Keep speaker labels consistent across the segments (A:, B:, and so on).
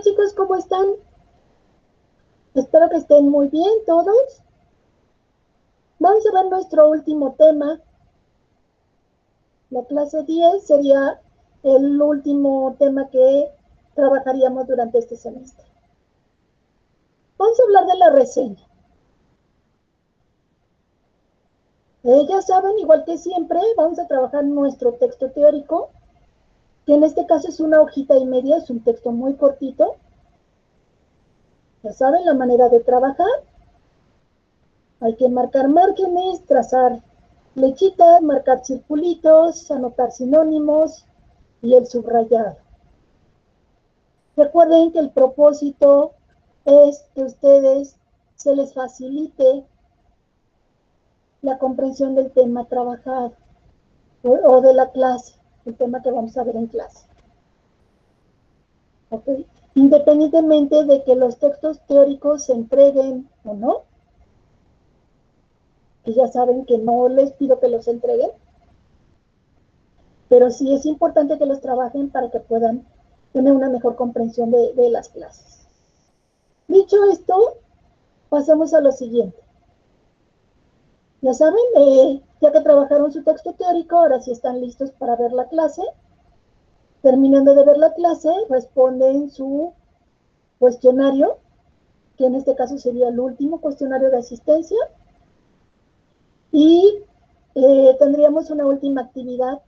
A: chicos, ¿cómo están? Espero que estén muy bien todos. Vamos a ver nuestro último tema. La clase 10 sería el último tema que trabajaríamos durante este semestre. Vamos a hablar de la reseña. Ya saben, igual que siempre, vamos a trabajar nuestro texto teórico, que en este caso es una hojita y media, es un texto muy cortito. Ya saben la manera de trabajar. Hay que marcar márgenes, trazar flechitas, marcar circulitos, anotar sinónimos y el subrayado. Recuerden que el propósito es que a ustedes se les facilite la comprensión del tema trabajado o de la clase, el tema que vamos a ver en clase. ¿Okay? Independientemente de que los textos teóricos se entreguen o no, que ya saben que no les pido que los entreguen, pero sí es importante que los trabajen para que puedan tener una mejor comprensión de las clases. Dicho esto, pasemos a lo siguiente. Ya saben, ya que trabajaron su texto teórico, ahora sí están listos para ver la clase. Terminando de ver la clase, responden su cuestionario, que en este caso sería el último cuestionario de asistencia. Y tendríamos una última actividad,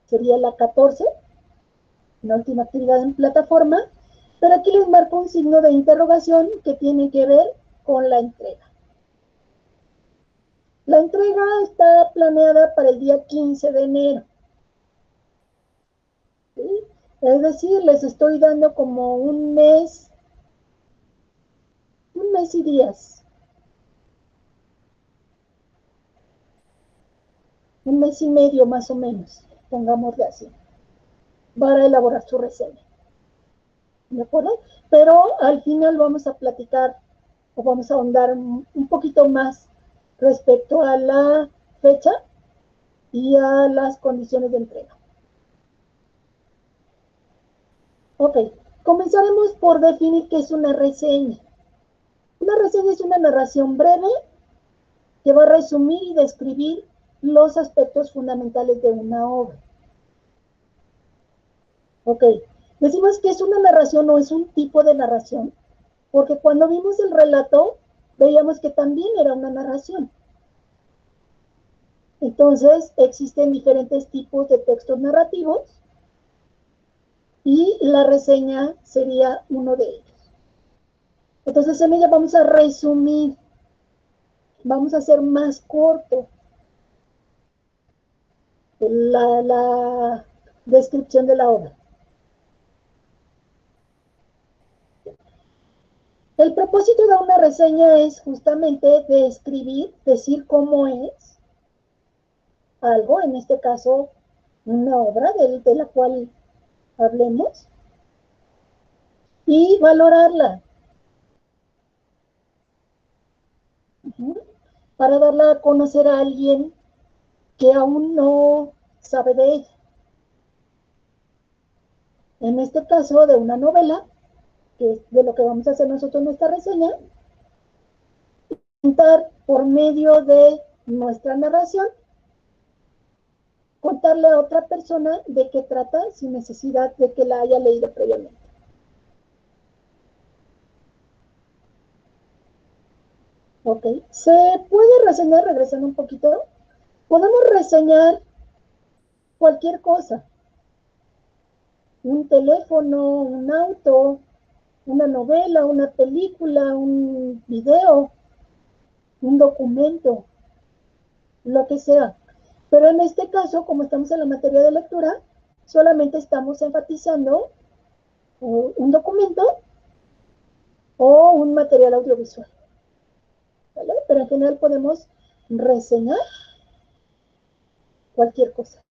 A: sería la 14, una última actividad en plataforma, pero aquí les marco un signo de interrogación que tiene que ver con la entrega. La entrega está planeada para el día 15 de enero. ¿Sí? Es decir, les estoy dando como un mes y días, un mes y medio más o menos, pongámosle así, para elaborar su reseña. ¿De acuerdo? Pero al final vamos a platicar o vamos a ahondar un poquito más respecto a la fecha y a las condiciones de entrega. Ok, comenzaremos por definir qué es una reseña. Una reseña es una narración breve que va a resumir y describir los aspectos fundamentales de una obra. Ok, decimos que es una narración o es un tipo de narración, porque cuando vimos el relato, veíamos que también era una narración. Entonces, existen diferentes tipos de textos narrativos y la reseña sería uno de ellos. Entonces, en ella vamos a resumir, vamos a hacer más corto la descripción de la obra. El propósito de una reseña es justamente describir, decir cómo es algo, en este caso una obra de la cual hablemos, y valorarla. Para darla a conocer a alguien que aún no sabe de ella. En este caso de una novela, que es de lo que vamos a hacer nosotros en esta reseña, intentar por medio de nuestra narración contarle a otra persona de qué trata sin necesidad de que la haya leído previamente. Ok, se puede reseñar, regresando un poquito, podemos reseñar cualquier cosa, un teléfono, un auto, una novela, una película, un video, un documento, lo que sea. Pero en este caso, como estamos en la materia de lectura, solamente estamos enfatizando un documento o un material audiovisual. ¿Vale? Pero en general podemos reseñar cualquier cosa.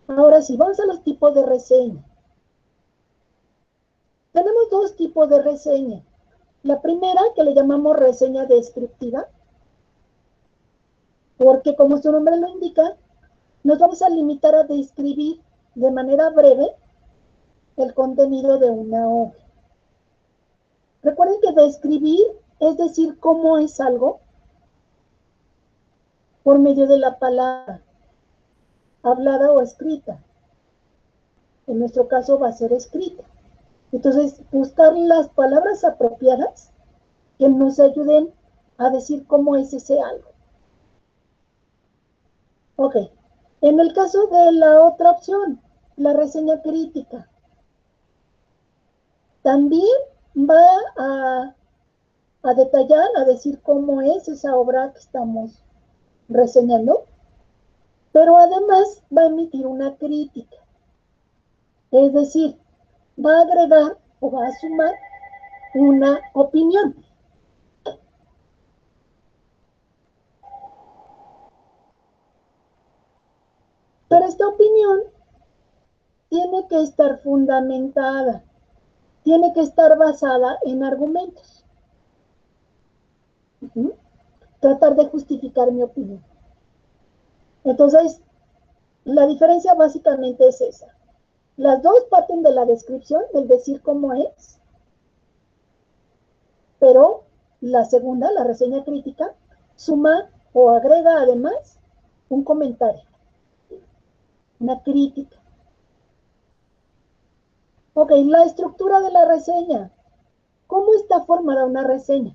A: Ahora sí, vamos a los tipos de reseña. Tenemos dos tipos de reseña. La primera, que le llamamos reseña descriptiva, porque como su nombre lo indica, nos vamos a limitar a describir de manera breve el contenido de una obra. Recuerden que describir es decir cómo es algo por medio de la palabra, hablada o escrita. En nuestro caso va a ser escrita. Entonces, buscar las palabras apropiadas que nos ayuden a decir cómo es ese algo. Ok. En el caso de la otra opción, la reseña crítica, también va a detallar, a decir cómo es esa obra que estamos reseñando, pero además va a emitir una crítica. Es decir, va a agregar o va a sumar una opinión. Pero esta opinión tiene que estar fundamentada, tiene que estar basada en argumentos. Tratar de justificar mi opinión. Entonces, la diferencia básicamente es esa. Las dos parten de la descripción, del decir cómo es, pero la segunda, la reseña crítica, suma o agrega además un comentario, una crítica. Ok, la estructura de la reseña. ¿Cómo está formada una reseña?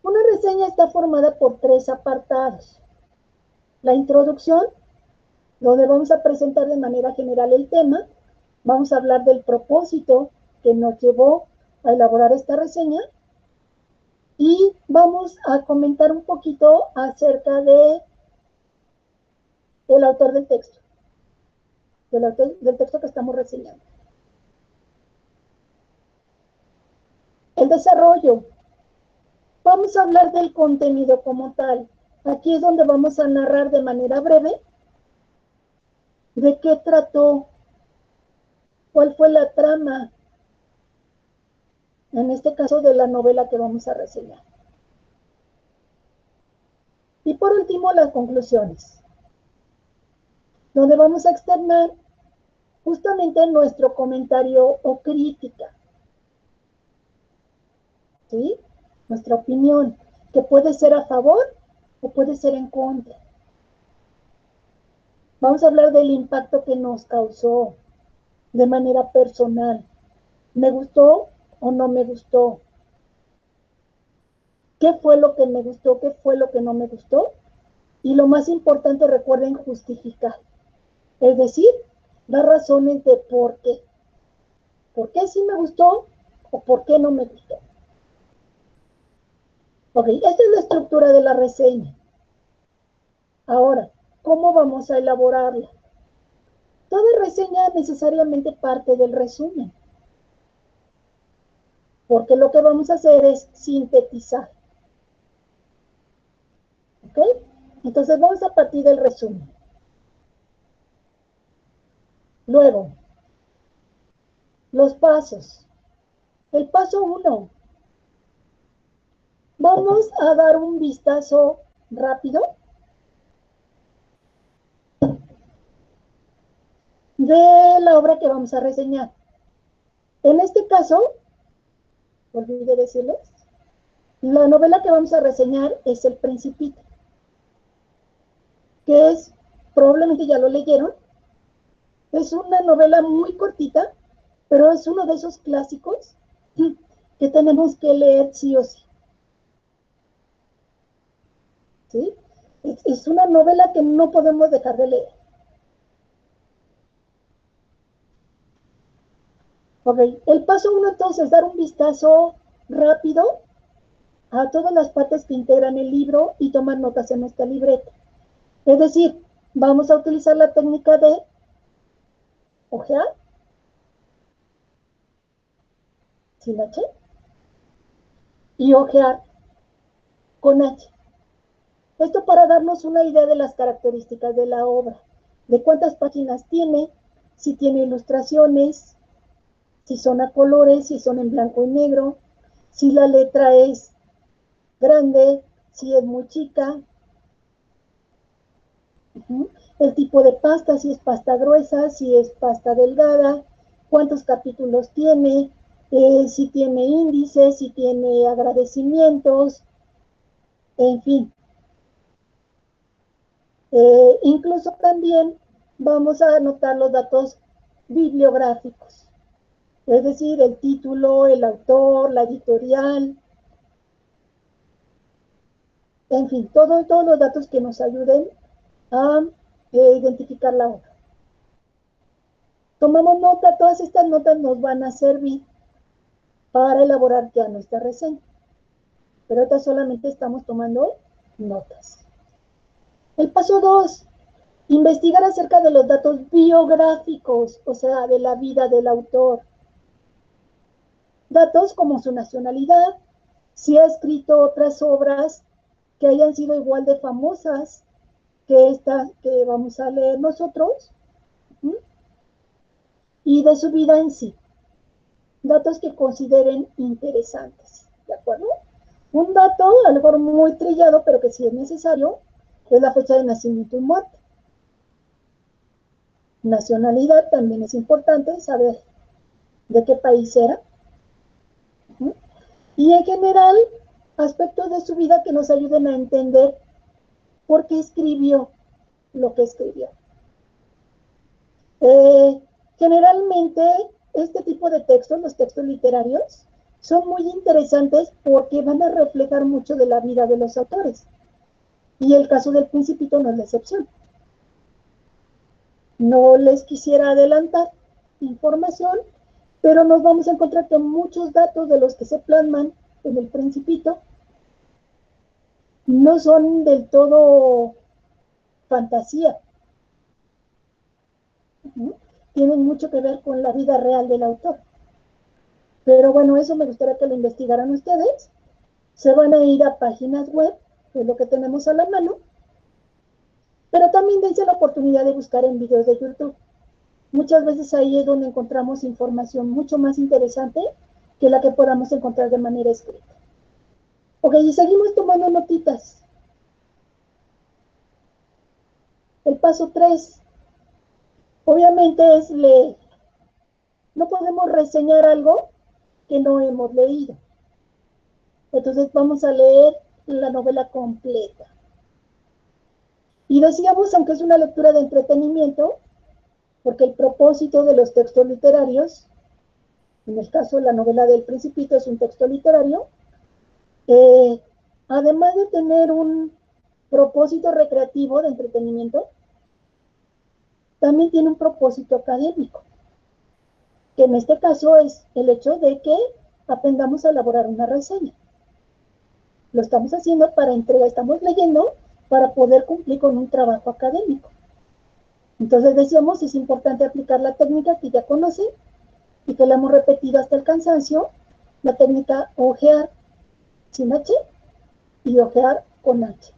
A: Una reseña está formada por 3 apartados. La introducción, donde vamos a presentar de manera general el tema, vamos a hablar del propósito que nos llevó a elaborar esta reseña y vamos a comentar un poquito acerca del autor del texto, del texto que estamos reseñando. El desarrollo. Vamos a hablar del contenido como tal. Aquí es donde vamos a narrar de manera breve de qué trató, cuál fue la trama, en este caso de la novela que vamos a reseñar. Y por último, las conclusiones, donde vamos a externar justamente nuestro comentario o crítica, ¿sí? Nuestra opinión, que puede ser a favor o puede ser en contra. Vamos a hablar del impacto que nos causó de manera personal. ¿Me gustó o no me gustó? ¿Qué fue lo que me gustó? ¿Qué fue lo que no me gustó? Y lo más importante, recuerden justificar. Es decir, dar razones de por qué. ¿Por qué sí me gustó o por qué no me gustó? Ok, esta es la estructura de la reseña. Ahora, ¿cómo vamos a elaborarla? Toda reseña necesariamente parte del resumen, porque lo que vamos a hacer es sintetizar. ¿Ok? Entonces vamos a partir del resumen. Luego, los pasos. El paso 1. Vamos a dar un vistazo rápido de la obra que vamos a reseñar. En este caso, olvidé decirles, la novela que vamos a reseñar es El Principito, que es, probablemente ya lo leyeron, es una novela muy cortita, pero es uno de esos clásicos que tenemos que leer sí o sí. ¿Sí? Es una novela que no podemos dejar de leer. Ok, el paso 1 entonces es dar un vistazo rápido a todas las partes que integran el libro y tomar notas en esta libreta. Es decir, vamos a utilizar la técnica de ojear, sin H, y ojear con H. Esto para darnos una idea de las características de la obra, de cuántas páginas tiene, si tiene ilustraciones, si son a colores, si son en blanco y negro, si la letra es grande, si es muy chica. El tipo de pasta, si es pasta gruesa, si es pasta delgada, cuántos capítulos tiene, si tiene índices, si tiene agradecimientos, en fin. Incluso también vamos a anotar los datos bibliográficos, es decir, el título, el autor, la editorial, en fin, todos los datos que nos ayuden a identificar la obra. Tomamos nota, todas estas notas nos van a servir para elaborar ya nuestra reseña. Pero ahorita solamente estamos tomando notas. El paso 2, investigar acerca de los datos biográficos, o sea, de la vida del autor. Datos como su nacionalidad, si ha escrito otras obras que hayan sido igual de famosas que esta que vamos a leer nosotros, y de su vida en sí. Datos que consideren interesantes, ¿de acuerdo? Un dato, a lo mejor muy trillado, pero que sí es necesario, es la fecha de nacimiento y muerte. Nacionalidad también es importante saber de qué país era. Y en general, aspectos de su vida que nos ayuden a entender por qué escribió lo que escribió. Generalmente, este tipo de textos, los textos literarios, son muy interesantes porque van a reflejar mucho de la vida de los autores. Y el caso del Principito no es la excepción. No les quisiera adelantar información, pero nos vamos a encontrar que muchos datos de los que se plasman en el Principito no son del todo fantasía. Tienen mucho que ver con la vida real del autor. Pero bueno, eso me gustaría que lo investigaran ustedes. Se van a ir a páginas web, que es lo que tenemos a la mano, pero también dense la oportunidad de buscar en videos de YouTube. Muchas veces ahí es donde encontramos información mucho más interesante que la que podamos encontrar de manera escrita. Ok, y seguimos tomando notitas. El paso 3, obviamente, es leer. No podemos reseñar algo que no hemos leído. Entonces vamos a leer la novela completa. Y decíamos, aunque es una lectura de entretenimiento, porque el propósito de los textos literarios, en el caso de la novela del Principito, es un texto literario, además de tener un propósito recreativo de entretenimiento, también tiene un propósito académico, que en este caso es el hecho de que aprendamos a elaborar una reseña. Lo estamos haciendo para entrega, estamos leyendo para poder cumplir con un trabajo académico. Entonces decíamos, es importante aplicar la técnica que ya conocen y que la hemos repetido hasta el cansancio, la técnica ojear sin H y ojear con H.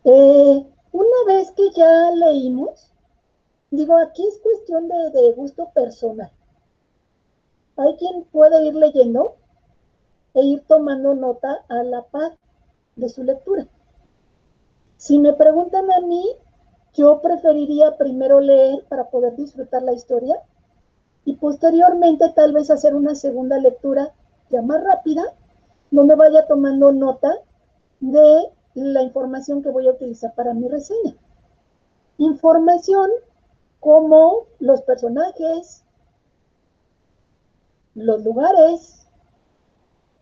A: Una vez que ya leímos, digo, aquí es cuestión de gusto personal. Hay quien puede ir leyendo e ir tomando nota a la par de su lectura. Si me preguntan a mí, yo preferiría primero leer para poder disfrutar la historia y posteriormente tal vez hacer una segunda lectura ya más rápida, donde vaya tomando nota de la información que voy a utilizar para mi reseña. Información como los personajes, los lugares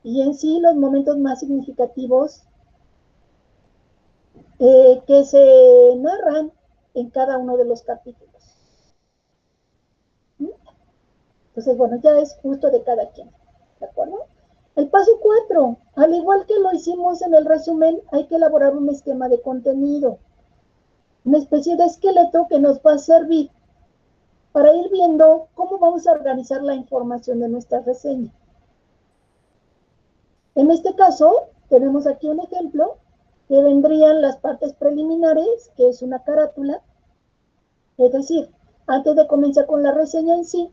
A: y en sí los momentos más significativos que se narran en cada uno de los capítulos. Entonces, bueno, ya es gusto de cada quien, ¿de acuerdo? El paso 4, al igual que lo hicimos en el resumen, hay que elaborar un esquema de contenido, una especie de esqueleto que nos va a servir para ir viendo cómo vamos a organizar la información de nuestra reseña. En este caso, tenemos aquí un ejemplo que vendrían las partes preliminares, que es una carátula, es decir, antes de comenzar con la reseña en sí,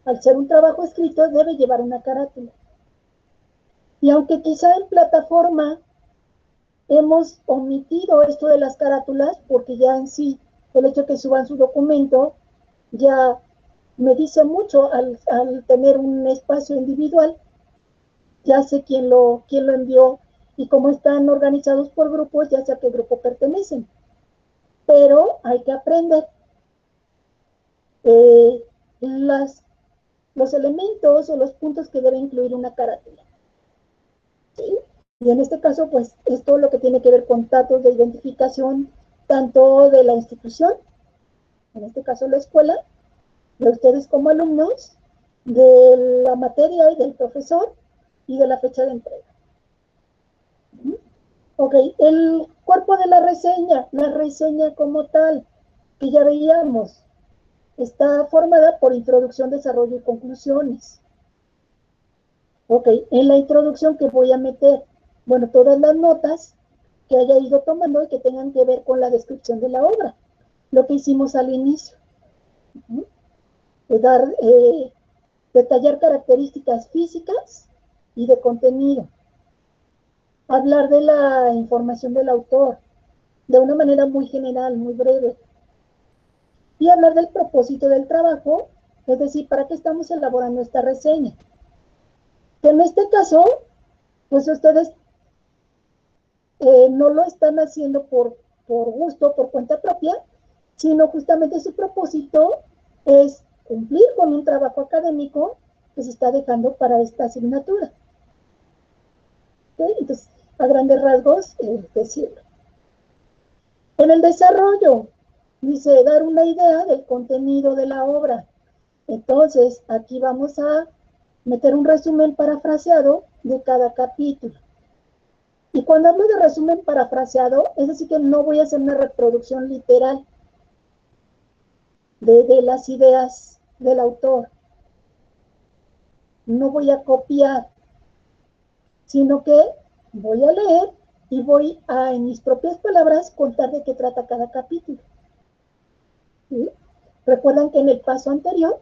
A: al ser un trabajo escrito, debe llevar una carátula. Y aunque quizá en plataforma hemos omitido esto de las carátulas porque ya en sí el hecho de que suban su documento ya me dice mucho al tener un espacio individual, ya sé quién lo envió y cómo están organizados por grupos, ya sé a qué grupo pertenecen. Pero hay que aprender eh, las, los elementos o los puntos que debe incluir una carátula. ¿Sí? Y en este caso, pues, es todo lo que tiene que ver con datos de identificación, tanto de la institución, en este caso la escuela, de ustedes como alumnos, de la materia y del profesor, y de la fecha de entrega. Ok, el cuerpo de la reseña como tal, que ya veíamos, está formada por introducción, desarrollo y conclusiones. Ok, en la introducción que voy a meter, bueno, todas las notas que haya ido tomando y que tengan que ver con la descripción de la obra, lo que hicimos al inicio. De dar, detallar características físicas y de contenido. Hablar de la información del autor de una manera muy general, muy breve. Y hablar del propósito del trabajo, es decir, para qué estamos elaborando esta reseña. Que en este caso, pues ustedes no lo están haciendo por gusto, por cuenta propia, sino justamente su propósito es cumplir con un trabajo académico que se está dejando para esta asignatura. ¿Okay? Entonces, a grandes rasgos, decirlo. En el desarrollo, dice dar una idea del contenido de la obra. Entonces, aquí vamos a meter un resumen parafraseado de cada capítulo. Y cuando hablo de resumen parafraseado, es decir, que no voy a hacer una reproducción literal de las ideas del autor. No voy a copiar, sino que voy a leer y voy a, en mis propias palabras, contar de qué trata cada capítulo. ¿Sí? Recuerdan que en el paso anterior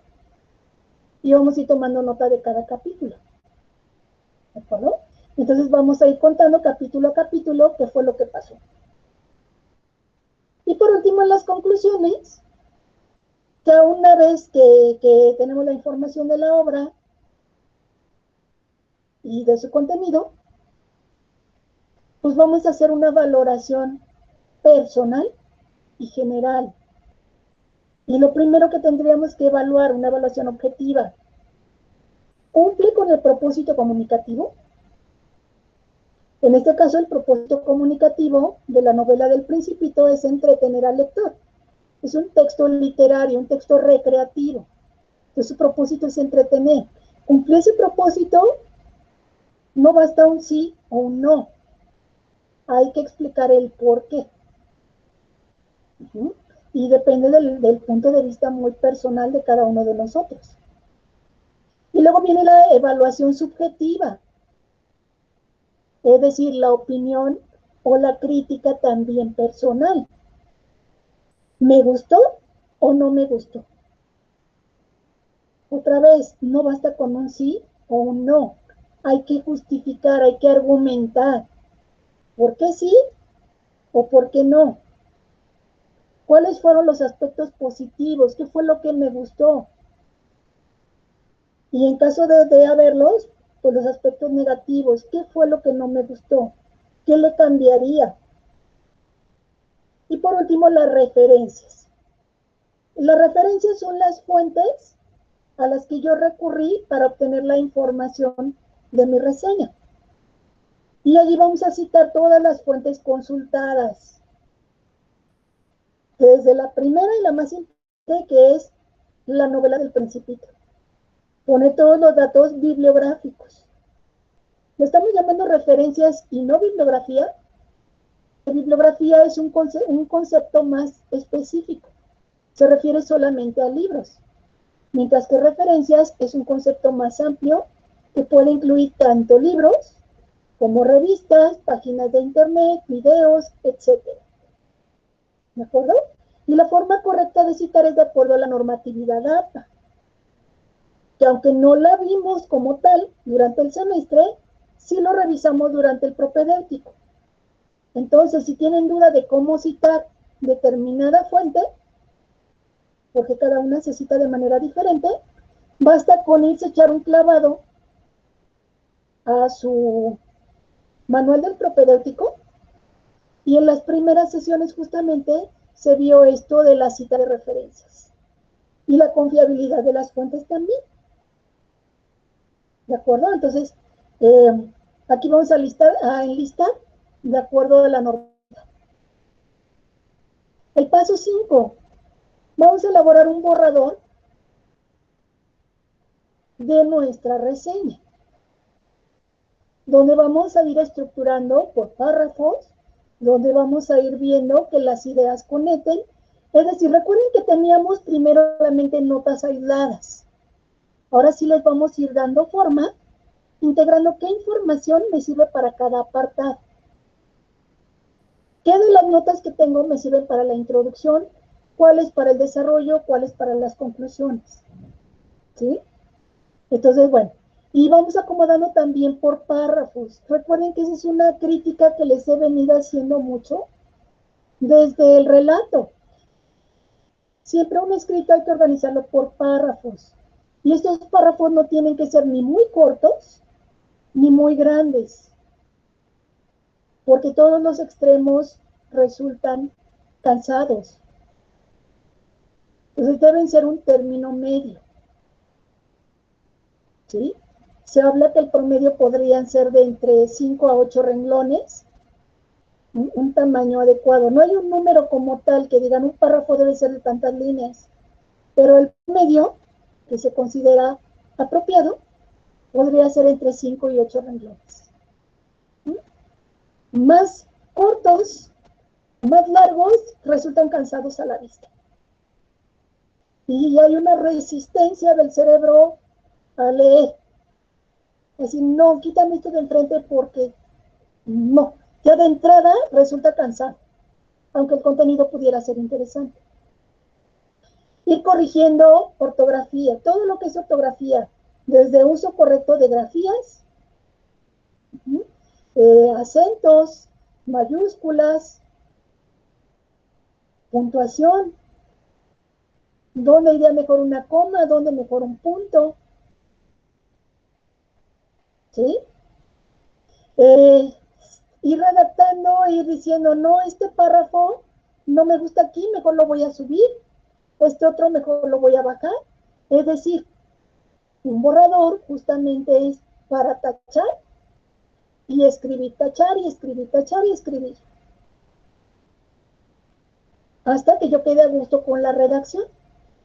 A: íbamos a ir tomando nota de cada capítulo. ¿De acuerdo? Entonces vamos a ir contando capítulo a capítulo qué fue lo que pasó. Y por último, en las conclusiones, ya una vez que tenemos la información de la obra y de su contenido, pues vamos a hacer una valoración personal y general. Y lo primero que tendríamos que evaluar, una evaluación objetiva, ¿cumple con el propósito comunicativo? En este caso, el propósito comunicativo de la novela del Principito es entretener al lector. Es un texto literario, un texto recreativo. Entonces, su propósito es entretener. Cumplir ese propósito, no basta un sí o un no. Hay que explicar el por qué. Y depende del punto de vista muy personal de cada uno de nosotros. Y luego viene la evaluación subjetiva, es decir, la opinión o la crítica también personal. ¿Me gustó o no me gustó? Otra vez, no basta con un sí o un no. Hay que justificar, hay que argumentar. ¿Por qué sí o por qué no? ¿Cuáles fueron los aspectos positivos? ¿Qué fue lo que me gustó? Y en caso de haberlos, pues los aspectos negativos, ¿qué fue lo que no me gustó? ¿Qué le cambiaría? Y por último, las referencias. Las referencias son las fuentes a las que yo recurrí para obtener la información de mi reseña. Y allí vamos a citar todas las fuentes consultadas, desde la primera y la más importante, que es la novela del Principito. Pone todos los datos bibliográficos. Le estamos llamando referencias y no bibliografía. La bibliografía es un concepto más específico. Se refiere solamente a libros, mientras que referencias es un concepto más amplio que puede incluir tanto libros como revistas, páginas de internet, videos, etcétera. ¿De acuerdo? Y la forma correcta de citar es de acuerdo a la normatividad APA, que aunque no la vimos como tal durante el semestre, sí lo revisamos durante el propedéutico. Entonces, si tienen duda de cómo citar determinada fuente, porque cada una se cita de manera diferente, basta con irse a echar un clavado a su manual del propedéutico, y en las primeras sesiones justamente se vio esto de la cita de referencias y la confiabilidad de las fuentes también. ¿De acuerdo? Entonces, aquí vamos a enlistar de acuerdo a la norma. El paso 5. Vamos a elaborar un borrador de nuestra reseña, donde vamos a ir estructurando por párrafos, donde vamos a ir viendo que las ideas conecten. Es decir, recuerden que teníamos primero solamente notas aisladas. Ahora sí les vamos a ir dando forma, integrando qué información me sirve para cada apartado. ¿Qué de las notas que tengo me sirven para la introducción? ¿Cuáles para el desarrollo? ¿Cuáles para las conclusiones? ¿Sí? Entonces, bueno, y vamos acomodando también por párrafos. Recuerden que esa es una crítica que les he venido haciendo mucho desde el relato. Siempre un escrito hay que organizarlo por párrafos. Y estos párrafos no tienen que ser ni muy cortos ni muy grandes, porque todos los extremos resultan cansados. Entonces deben ser un término medio. ¿Sí? Se habla que el promedio podrían ser de entre 5 a 8 renglones, un tamaño adecuado. No hay un número como tal que digan un párrafo debe ser de tantas líneas, pero el promedio que se considera apropiado podría ser entre 5 y 8 renglones. Más cortos, más largos, resultan cansados a la vista. Y hay una resistencia del cerebro a leer. Es decir, no, quítame esto de enfrente porque no. Ya de entrada resulta cansado, aunque el contenido pudiera ser interesante. Ir corrigiendo ortografía, todo lo que es ortografía, desde uso correcto de grafías, acentos, mayúsculas, puntuación, dónde iría mejor una coma, dónde mejor un punto, ¿sí? Ir redactando, ir diciendo, no, este párrafo no me gusta aquí, mejor lo voy a subir, este otro mejor lo voy a bajar. Es decir, un borrador justamente es para tachar y escribir, tachar y escribir, tachar y escribir. Hasta que yo quede a gusto con la redacción,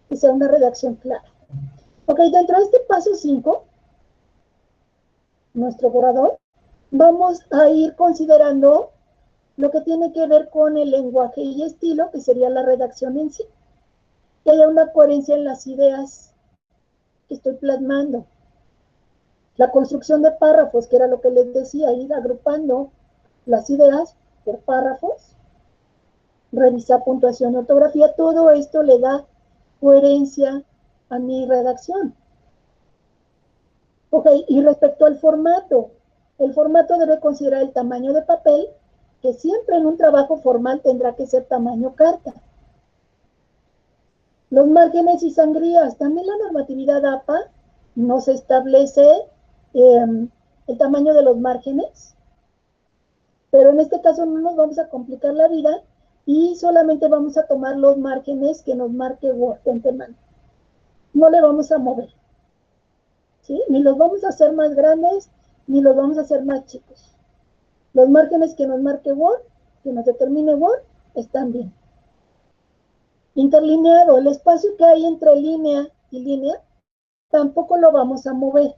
A: que sea una redacción clara. Ok, dentro de este paso 5, nuestro borrador, vamos a ir considerando lo que tiene que ver con el lenguaje y estilo, que sería la redacción en sí. Que haya una coherencia en las ideas que estoy plasmando. La construcción de párrafos, que era lo que les decía, ir agrupando las ideas por párrafos, revisar puntuación y ortografía, todo esto le da coherencia a mi redacción. Ok, y respecto al formato, el formato debe considerar el tamaño de papel, que siempre en un trabajo formal tendrá que ser tamaño carta. Los márgenes y sangrías, también la normatividad APA nos establece el tamaño de los márgenes, pero en este caso no nos vamos a complicar la vida y solamente vamos a tomar los márgenes que nos marque Word de antemano. No le vamos a mover, ¿sí? Ni los vamos a hacer más grandes, ni los vamos a hacer más chicos. Los márgenes que nos marque Word, que nos determine Word, están bien. Interlineado, el espacio que hay entre línea y línea, tampoco lo vamos a mover.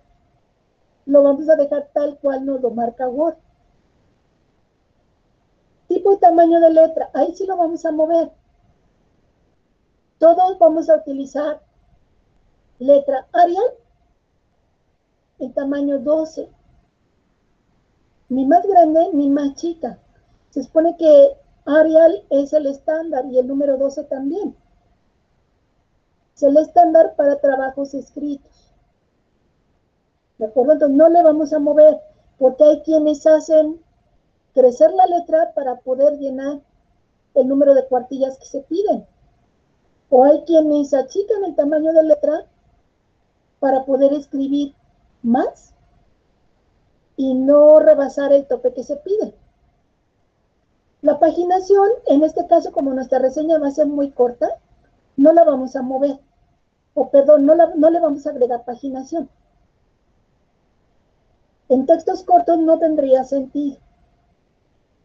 A: Lo vamos a dejar tal cual nos lo marca Word. Tipo y tamaño de letra, ahí sí lo vamos a mover. Todos vamos a utilizar letra Arial en tamaño 12. Ni más grande ni más chica. Se supone que Arial es el estándar y el número 12 también. Es el estándar para trabajos escritos. ¿De acuerdo? Entonces no le vamos a mover porque hay quienes hacen crecer la letra para poder llenar el número de cuartillas que se piden. O hay quienes achican el tamaño de letra para poder escribir más y no rebasar el tope que se pide. La paginación, en este caso, como nuestra reseña va a ser muy corta, no la vamos a mover. O perdón, no le vamos a agregar paginación. En textos cortos no tendría sentido.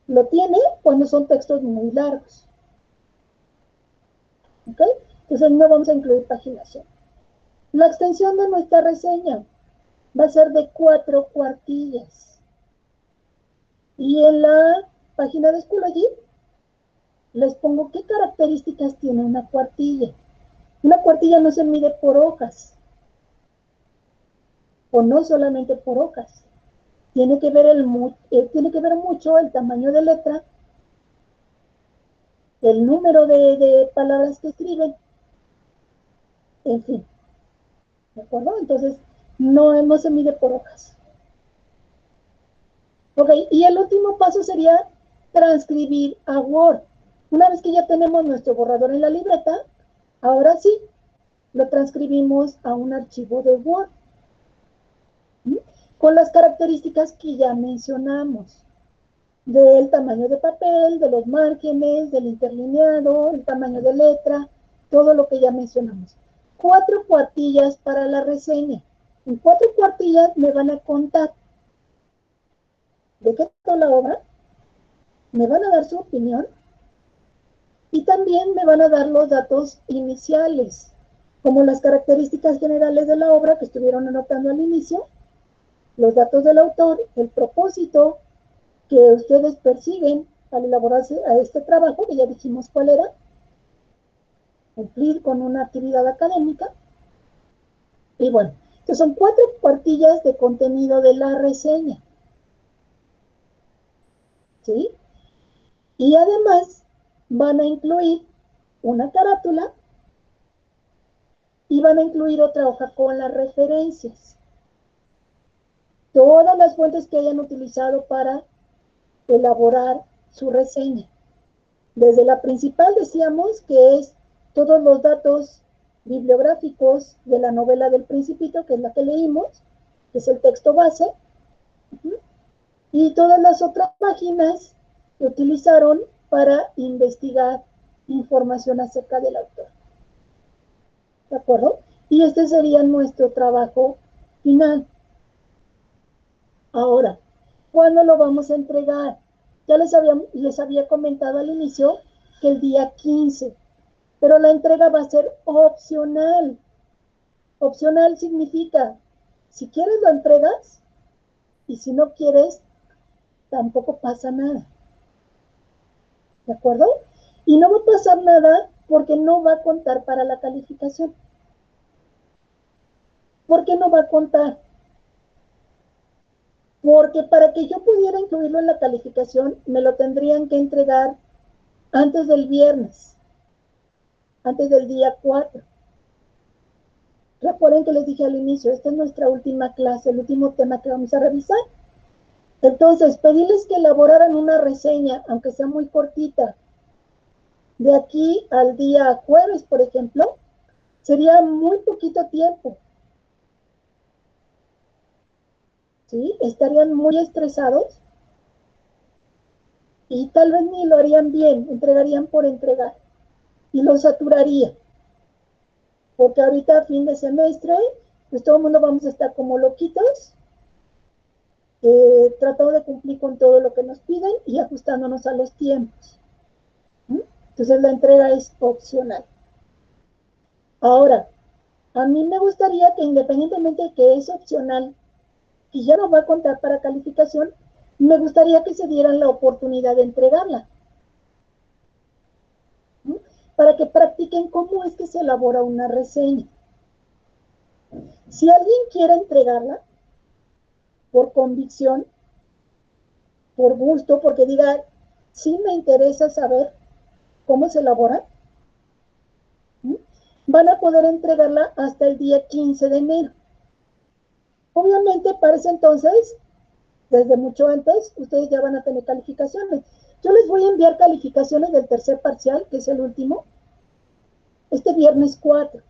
A: Lo tiene cuando son textos muy largos. ¿Ok? Entonces no vamos a incluir paginación. La extensión de nuestra reseña va a ser de 4 cuartillas. Y en la página de Schoology les pongo qué características tiene una cuartilla. Una cuartilla no se mide por hojas, o no solamente por hojas. Tiene que ver mucho el tamaño de letra, el número de palabras que escriben, en fin. ¿De acuerdo? Entonces, no se mide por hojas. Ok, y el último paso sería transcribir a Word. Una vez que ya tenemos nuestro borrador en la libreta, ahora sí, lo transcribimos a un archivo de Word. ¿Sí? Con las características que ya mencionamos. Del tamaño de papel, de los márgenes, del interlineado, el tamaño de letra, todo lo que ya mencionamos. 4 cuartillas para la reseña. En 4 cuartillas me van a contar de qué trató la obra, me van a dar su opinión y también me van a dar los datos iniciales, como las características generales de la obra que estuvieron anotando al inicio, los datos del autor, el propósito que ustedes persiguen al elaborarse a este trabajo, que ya dijimos cuál era, cumplir con una actividad académica. Y bueno, entonces son 4 cuartillas de contenido de la reseña. ¿Sí? Y además van a incluir una carátula y van a incluir otra hoja con las referencias. Todas las fuentes que hayan utilizado para elaborar su reseña. Desde la principal decíamos que es todos los datos bibliográficos de la novela del Principito, que es la que leímos, que es el texto base, y todas las otras páginas que utilizaron para investigar información acerca del autor. ¿De acuerdo? Y este sería nuestro trabajo final. Ahora, ¿cuándo lo vamos a entregar? Ya les había comentado al inicio que el día 15, pero la entrega va a ser opcional. Opcional significa, si quieres lo entregas y si no quieres, tampoco pasa nada. ¿De acuerdo? Y no va a pasar nada porque no va a contar para la calificación. ¿Por qué no va a contar? Porque para que yo pudiera incluirlo en la calificación, me lo tendrían que entregar antes del viernes, antes del día 4. Recuerden que les dije al inicio, esta es nuestra última clase, el último tema que vamos a revisar. Entonces, pedirles que elaboraran una reseña, aunque sea muy cortita, de aquí al día jueves, por ejemplo, sería muy poquito tiempo. ¿Sí? Estarían muy estresados y tal vez ni lo harían bien, entregarían por entregar y lo saturaría. Porque ahorita a fin de semestre, pues todo el mundo vamos a estar como loquitos, tratando de cumplir con todo lo que nos piden y ajustándonos a los tiempos. Entonces la entrega es opcional. Ahora, a mí me gustaría que independientemente de que es opcional y ya no va a contar para calificación, me gustaría que se dieran la oportunidad de entregarla. Para que practiquen cómo es que se elabora una reseña. Si alguien quiere entregarla por convicción, por gusto, porque diga, sí me interesa saber cómo se elabora, van a poder entregarla hasta el día 15 de enero. Obviamente, para ese entonces, desde mucho antes, ustedes ya van a tener calificaciones. Yo les voy a enviar calificaciones del tercer parcial, que es el último, este viernes 4.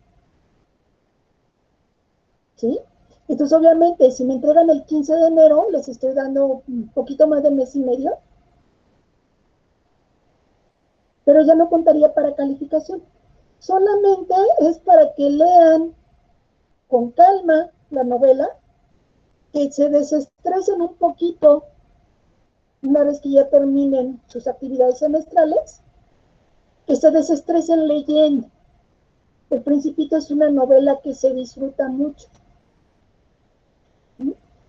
A: ¿Sí? Entonces, obviamente, si me entregan el 15 de enero, les estoy dando un poquito más de mes y medio, pero ya no contaría para calificación. Solamente es para que lean con calma la novela, que se desestresen un poquito una vez que ya terminen sus actividades semestrales, que se desestresen leyendo. El Principito es una novela que se disfruta mucho.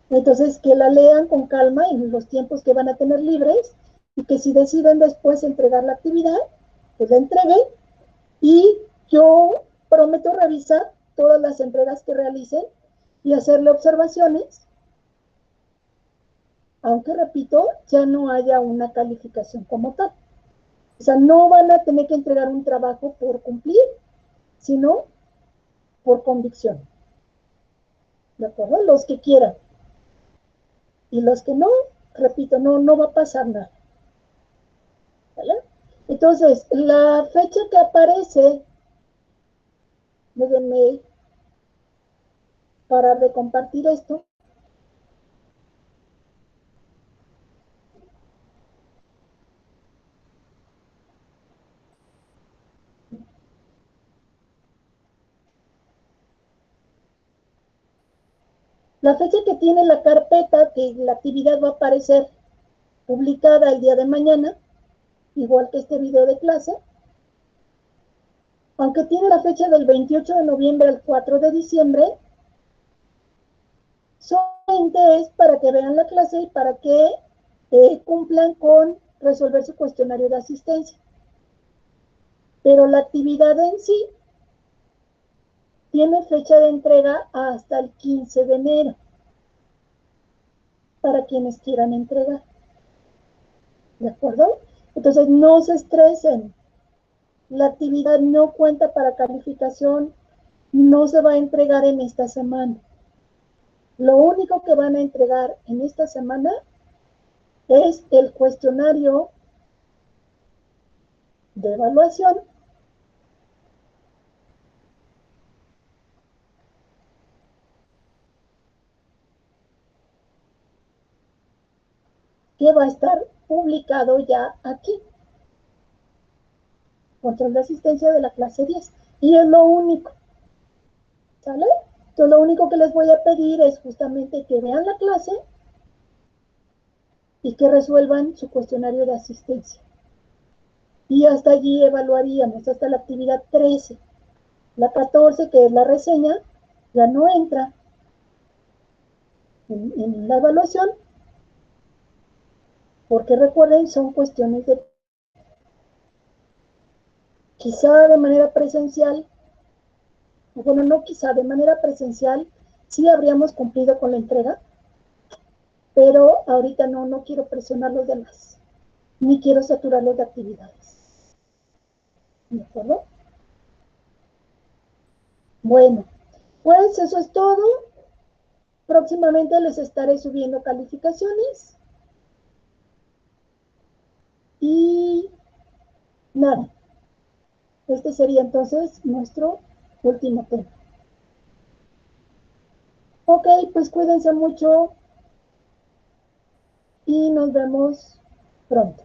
A: Entonces, que la lean con calma en los tiempos que van a tener libres y que si deciden después entregar la actividad, pues la entreguen y yo prometo revisar todas las entregas que realicen y hacerle observaciones, aunque repito, ya no haya una calificación como tal. O sea, no van a tener que entregar un trabajo por cumplir, sino por convicción. ¿De acuerdo? Los que quieran. Y los que no, repito, no va a pasar nada. ¿Vale? Entonces, la fecha que aparece, déjenme parar de compartir esto. La fecha que tiene la carpeta, que la actividad va a aparecer publicada el día de mañana, igual que este video de clase, aunque tiene la fecha del 28 de noviembre al 4 de diciembre, solamente es para que vean la clase y para que cumplan con resolver su cuestionario de asistencia. Pero la actividad en sí tiene fecha de entrega hasta el 15 de enero para quienes quieran entregar. ¿De acuerdo? Entonces no se estresen. La actividad no cuenta para calificación, no se va a entregar en esta semana. Lo único que van a entregar en esta semana es el cuestionario de evaluación que va a estar publicado ya aquí. Control de asistencia de la clase 10. Y es lo único. ¿Sale? Entonces lo único que les voy a pedir es justamente que vean la clase y que resuelvan su cuestionario de asistencia. Y hasta allí evaluaríamos, hasta la actividad 13. La 14, que es la reseña, ya no entra en la evaluación, porque recuerden, son cuestiones de quizá de manera presencial, bueno, no quizá, de manera presencial sí habríamos cumplido con la entrega, pero ahorita no quiero presionar los demás, ni quiero saturarlos de actividades. ¿De acuerdo? Bueno, pues eso es todo. Próximamente les estaré subiendo calificaciones. Y nada, este sería entonces nuestro último tema. Ok, pues cuídense mucho y nos vemos pronto.